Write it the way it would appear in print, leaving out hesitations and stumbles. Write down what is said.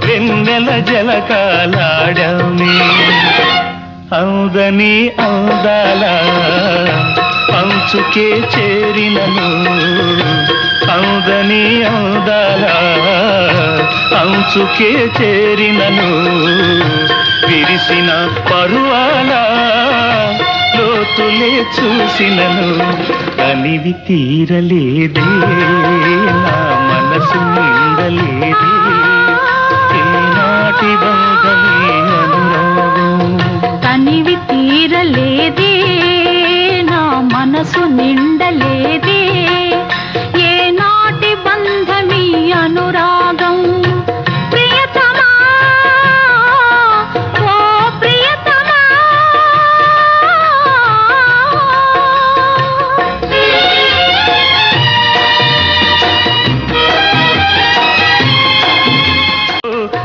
వెన్నెల జలకాలాడమే అందని అందాల అంచుకే చేరినను అందని అందాల అంచుకే చేరినను విరిసిన పరువాల లోతులే చూసినను అనివి తీరలేదే నా మనసు నిండలేదే ఏనాటి బంధమే అనురాగం తనివి తీరలేదే నా మనసు నిండలే